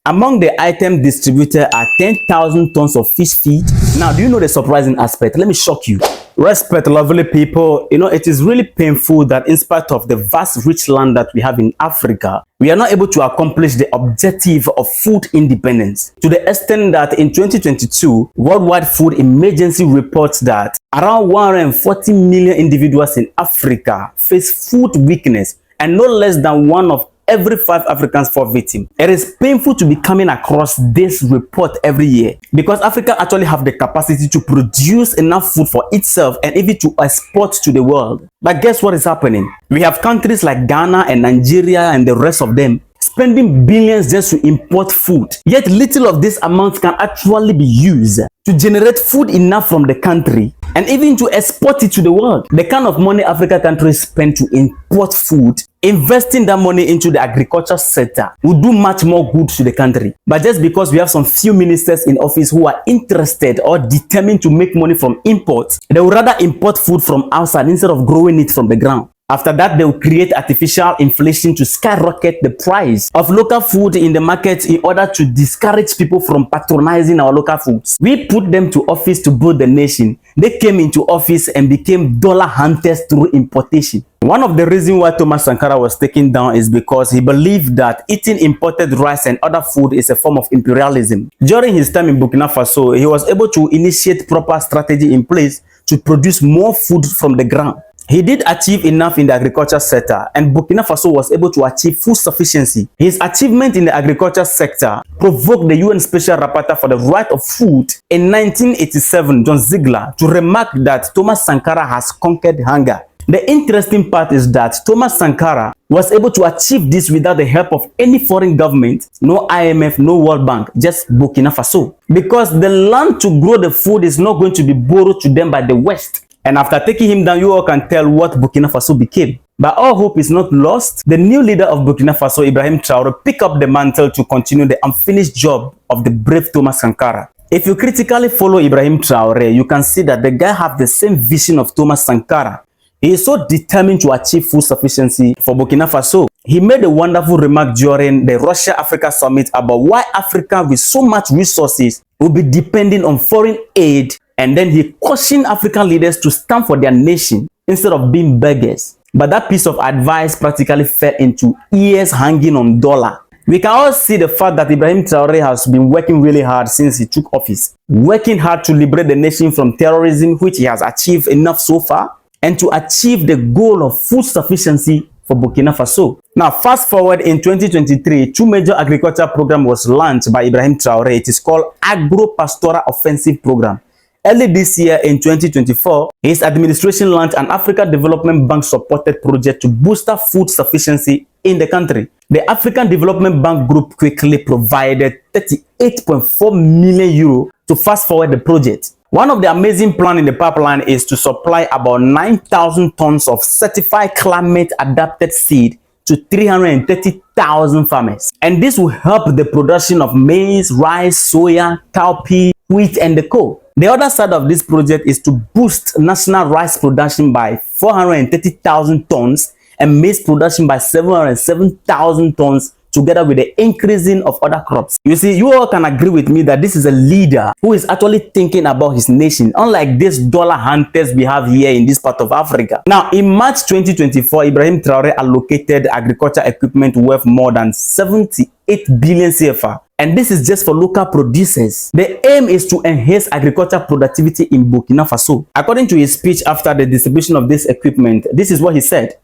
Among the items distributed are 10,000 tons of fish feed. Now, do you know the surprising aspect? Let me shock you. Respect, lovely people. It is really painful that in spite of the vast rich land that we have in Africa, we are not able to accomplish the objective of food independence, to the extent that in 2022, Worldwide Food Emergency reports that around 140 million individuals in Africa face food weakness, and no less than one of every 5 Africans fall victim. It is painful to be coming across this report every year, because Africa actually have the capacity to produce enough food for itself and even to export to the world. But guess what is happening? We have countries like Ghana and Nigeria and the rest of them spending billions just to import food. Yet little of this amount can actually be used to generate food enough from the country and even to export it to the world. The kind of money African countries spend to import food, investing that money into the agriculture sector will do much more good to the country. But just because we have some few ministers in office who are interested or determined to make money from imports, they would rather import food from outside instead of growing it from the ground. After that, they will create artificial inflation to skyrocket the price of local food in the market in order to discourage people from patronizing our local foods. We put them to office to build the nation. They came into office and became dollar hunters through importation. One of the reasons why Thomas Sankara was taken down is because he believed that eating imported rice and other food is a form of imperialism. During his time in Burkina Faso, he was able to initiate proper strategy in place to produce more food from the ground. He did achieve enough in the agriculture sector, and Burkina Faso was able to achieve food sufficiency. His achievement in the agriculture sector provoked the UN Special Rapporteur for the Right of Food in 1987, John Ziegler, to remark that Thomas Sankara has conquered hunger. The interesting part is that Thomas Sankara was able to achieve this without the help of any foreign government, no IMF, no World Bank, just Burkina Faso. Because the land to grow the food is not going to be borrowed to them by the West. And after taking him down, you all can tell what Burkina Faso became. But all hope is not lost. The new leader of Burkina Faso, Ibrahim Traore, picked up the mantle to continue the unfinished job of the brave Thomas Sankara. If you critically follow Ibrahim Traore, you can see that the guy has the same vision of Thomas Sankara. He is so determined to achieve food sufficiency for Burkina Faso. He made a wonderful remark during the Russia-Africa Summit about why Africa with so much resources will be depending on foreign aid. And then he cautioned African leaders to stand for their nation instead of being beggars. But that piece of advice practically fell into ears hanging on dollar. We can all see the fact that Ibrahim Traore has been working really hard since he took office. Working hard to liberate the nation from terrorism, which he has achieved enough so far, and to achieve the goal of food sufficiency for Burkina Faso. Now, fast forward in 2023, 2 major agriculture programs was launched by Ibrahim Traore. It is called Agro-Pastoral Offensive Program. Early this year in 2024, his administration launched an African Development Bank supported project to boost food sufficiency in the country. The African Development Bank Group quickly provided 38.4 million euro to fast forward the project. One of the amazing plans in the pipeline is to supply about 9,000 tons of certified climate adapted seed to 330,000 farmers. And this will help the production of maize, rice, soya, cowpea, wheat, and the coal. The other side of this project is to boost national rice production by 430,000 tons and maize production by 707,000 tons, together with the increasing of other crops. You see, you all can agree with me that this is a leader who is actually thinking about his nation, unlike these dollar hunters we have here in this part of Africa. Now, in March 2024, Ibrahim Traore allocated agriculture equipment worth more than 78 billion CFA. And this is just for local producers. The aim is to enhance agriculture productivity in Burkina Faso. According to his speech after the distribution of this equipment, this is what he said.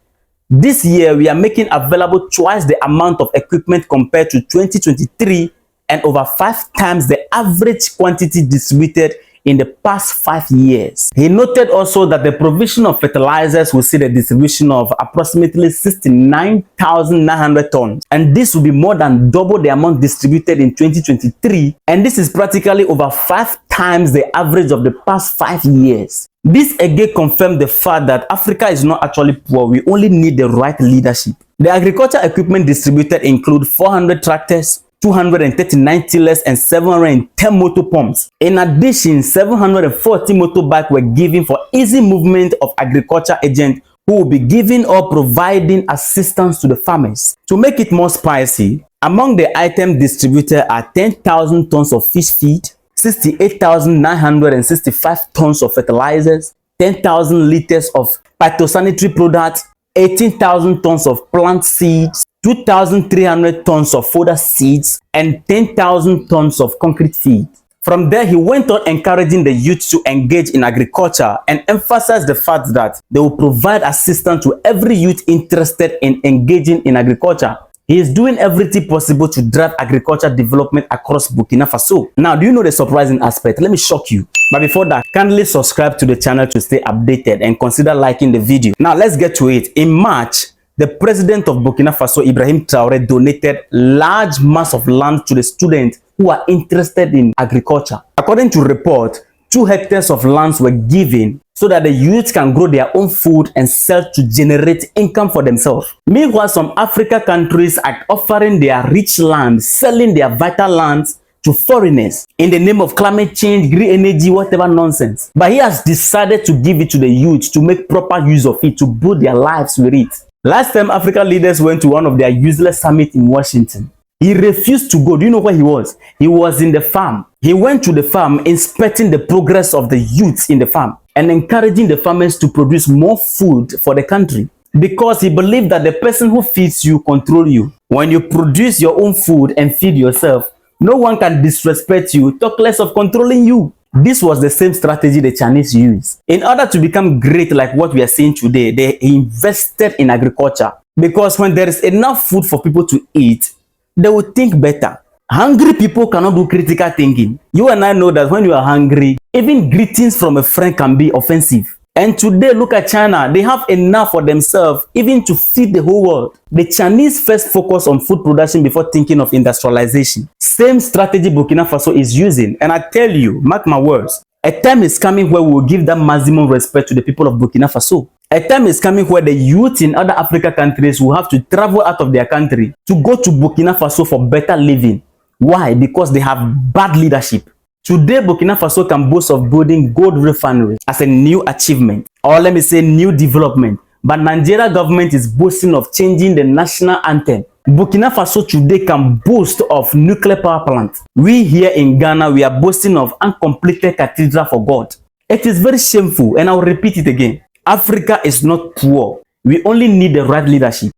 This year, we are making available twice the amount of equipment compared to 2023 and over 5 times the average quantity distributed in the past 5 years. He noted also that the provision of fertilizers will see the distribution of approximately 69,900 tons. And this will be more than double the amount distributed in 2023. And this is practically over 5 times the average of the past 5 years. This again confirmed the fact that Africa is not actually poor. We only need the right leadership. The agriculture equipment distributed include 400 tractors, 239 tillers, and 710 motor pumps. In addition, 740 motorbikes were given for easy movement of agriculture agents who will be giving or providing assistance to the farmers. To make it more spicy, Among the items distributed are 10,000 tons of fish feed, 68,965 tons of fertilizers, 10,000 liters of phytosanitary products, 18,000 tons of plant seeds, 2,300 tons of fodder seeds, and 10,000 tons of concrete feed. From there, he went on encouraging the youth to engage in agriculture and emphasized the fact that they will provide assistance to every youth interested in engaging in agriculture. He is doing everything possible to drive agriculture development across Burkina Faso. Now, do you know the surprising aspect? Let me shock you. But before that, kindly subscribe to the channel to stay updated and consider liking the video. Now, let's get to it. In March, the president of Burkina Faso, Ibrahim Traore, donated large mass of land to the students who are interested in agriculture. According to report, 2 hectares of lands were given so that the youth can grow their own food and sell to generate income for themselves. Meanwhile, some African countries are offering their rich land, selling their vital lands to foreigners in the name of climate change, green energy, whatever nonsense. But he has decided to give it to the youth to make proper use of it, to build their lives with it. Last time African leaders went to one of their useless summits in Washington, he refused to go. Do you know where he was? He was in the farm. He went to the farm, inspecting the progress of the youths in the farm and encouraging the farmers to produce more food for the country, because he believed that the person who feeds you control you. When you produce your own food and feed yourself, no one can disrespect you, talk less of controlling you. This was the same strategy the Chinese used. In order to become great like what we are seeing today, they invested in agriculture, because when there is enough food for people to eat, they will think better. Hungry people cannot do critical thinking. You and I know that when you are hungry, even greetings from a friend can be offensive. And today, look at China. They have enough for themselves, even to feed the whole world. The Chinese first focus on food production before thinking of industrialization. Same strategy Burkina Faso is using. And I tell you, mark my words, a time is coming where we will give that maximum respect to the people of Burkina Faso. A time is coming where the youth in other African countries will have to travel out of their country to go to Burkina Faso for better living. Why? Because they have bad leadership. Today, Burkina Faso can boast of building gold refinery as a new achievement, or let me say new development. But Nigeria government is boasting of changing the national anthem. Burkina Faso today can boast of nuclear power plant. We here in Ghana, we are boasting of uncompleted cathedral for God. It is very shameful, and I will repeat it again. Africa is not poor. We only need the right leadership.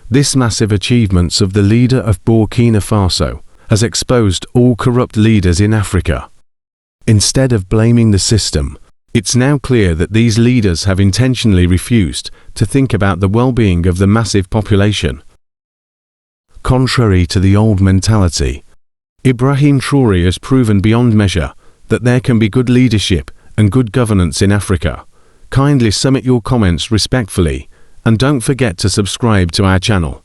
This massive achievements of the leader of Burkina Faso has exposed all corrupt leaders in Africa. Instead of blaming the system, it's now clear that these leaders have intentionally refused to think about the well-being of the massive population. Contrary to the old mentality, Ibrahim Traore has proven beyond measure that there can be good leadership and good governance in Africa. Kindly submit your comments respectfully, and don't forget to subscribe to our channel.